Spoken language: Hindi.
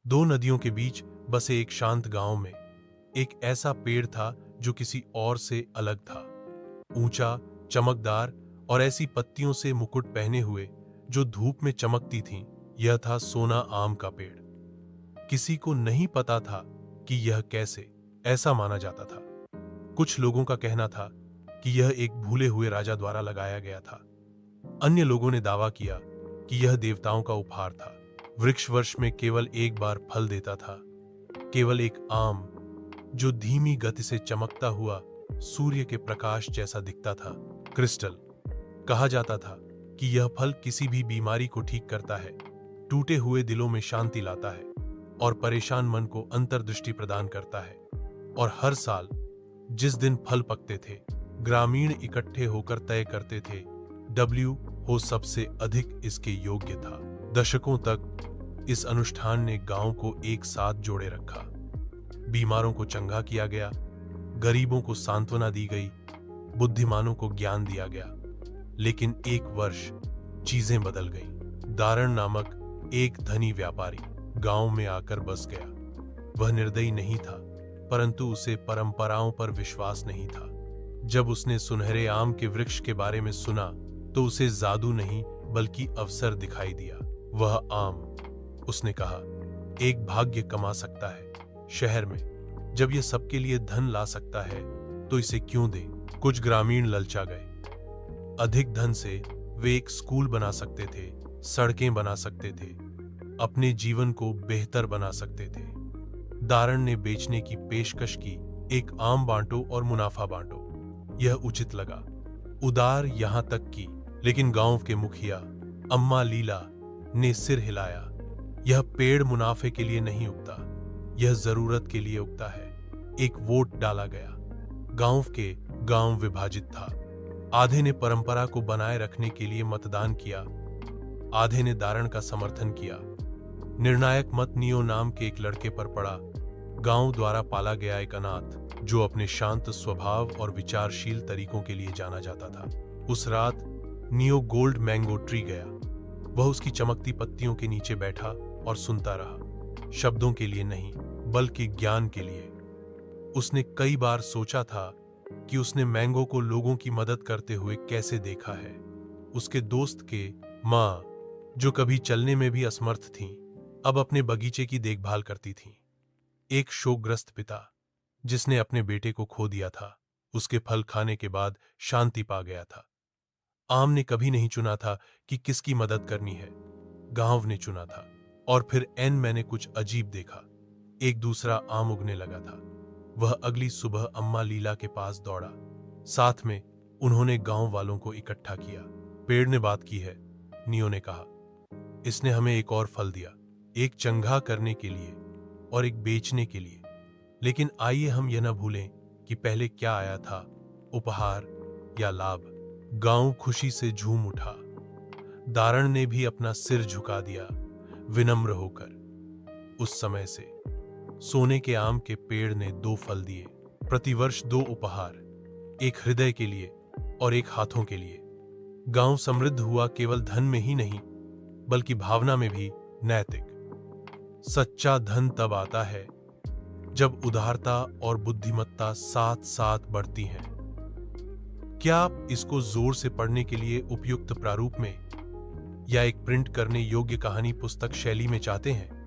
दो नदियों के बीच बसे एक शांत गांव में एक ऐसा पेड़ था जो किसी और से अलग था। ऊंचा, चमकदार और ऐसी पत्तियों से मुकुट पहने हुए जो धूप में चमकती थीं। यह था सोना आम का पेड़। किसी को नहीं पता था कि यह कैसे ऐसा माना जाता था। कुछ लोगों का कहना था कि यह एक भूले हुए राजा द्वारा लगाया गया था। अन्य लोगों ने दावा किया कि यह देवताओं का उपहार था। वृक्ष वर्ष में केवल एक बार फल देता था, केवल एक आम जो धीमी गति से चमकता हुआ सूर्य के प्रकाश जैसा दिखता था। क्रिस्टल कहा जाता था कि यह फल किसी भी बीमारी को ठीक करता है, टूटे हुए दिलों में शांति लाता है और परेशान मन को अंतर्दृष्टि प्रदान करता है। और हर साल जिस दिन फल पकते थे, ग्रामीण इकट्ठे होकर तय करते थे डब्ल्यू हो सबसे अधिक इसके योग्य था। दशकों तक इस अनुष्ठान ने गांव को एक साथ जोड़े रखा। बीमारों को चंगा किया गया, गरीबों को सांत्वना दी गई, बुद्धिमानों को ज्ञान दिया गया। लेकिन एक वर्ष चीजें बदल गईं। दारण नामक एक धनी व्यापारी गांव में आकर बस गया। वह निर्दयी नहीं था, परंतु उसे परंपराओं पर विश्वास नहीं था। जब उसने सुनहरे आम के वृक्ष के बारे में सुना तो उसे जादू नहीं बल्कि अवसर दिखाई दिया। वह आम, उसने कहा, एक भाग्य कमा सकता है शहर में। जब यह सबके लिए धन ला सकता है तो इसे क्यों दे? कुछ ग्रामीण ललचा गए। अधिक धन से वे एक स्कूल बना सकते थे, सड़कें बना सकते थे, अपने जीवन को बेहतर बना सकते थे। दारण ने बेचने की पेशकश की, एक आम बांटो और मुनाफा बांटो। यह उचित लगा, उदार यहां तक की। लेकिन गांव के मुखिया अम्मा लीला ने सिर हिलाया। यह पेड़ मुनाफे के लिए नहीं उगता, यह जरूरत के लिए उगता है। एक वोट डाला गया। गांव विभाजित था। आधे ने परंपरा को बनाए रखने के लिए मतदान किया, आधे ने दारण का समर्थन किया। निर्णायक मत नियो नाम के एक लड़के पर पड़ा, गांव द्वारा पाला गया एक अनाथ जो अपने शांत स्वभाव और विचारशील तरीकों के लिए जाना जाता था। उस रात नियो गोल्ड मैंगो ट्री गया। वह उसकी चमकती पत्तियों के नीचे बैठा और सुनता रहा, शब्दों के लिए नहीं बल्कि ज्ञान के लिए। उसने कई बार सोचा था कि उसने मैंगो को लोगों की मदद करते हुए कैसे देखा है। उसके दोस्त के माँ, जो कभी चलने में भी असमर्थ थीं, अब अपने बगीचे की देखभाल करती थीं। एक शोकग्रस्त पिता जिसने अपने बेटे को खो दिया था, उसके फल खाने के बाद शांति पा गया था। आम ने कभी नहीं चुना था कि किसकी मदद करनी है, गांव ने चुना था। और फिर मैंने कुछ अजीब देखा। एक दूसरा आम उगने लगा था। वह अगली सुबह अम्मा लीला के पास दौड़ा। साथ में उन्होंने गांव वालों को इकट्ठा किया। पेड़ ने बात की है, नियो ने कहा। इसने हमें एक और फल दिया, एक चंगा करने के लिए और एक बेचने के लिए। लेकिन आइए हम यह न भूलें कि पहले क्या आया था, उपहार या लाभ। गांव खुशी से झूम उठा। दारण ने भी अपना सिर झुका दिया, विनम्र होकर। उस समय से सोने के आम के पेड़ ने 2 फल दिए, प्रतिवर्ष 2 उपहार, एक हृदय के लिए और एक हाथों के लिए। गांव समृद्ध हुआ केवल धन में ही नहीं बल्कि भावना में भी। नैतिक सच्चा धन तब आता है जब उदारता और बुद्धिमत्ता साथ साथ बढ़ती हैं। क्या आप इसको जोर से पढ़ने के लिए उपयुक्त प्रारूप में या एक प्रिंट करने योग्य कहानी पुस्तक शैली में चाहते हैं?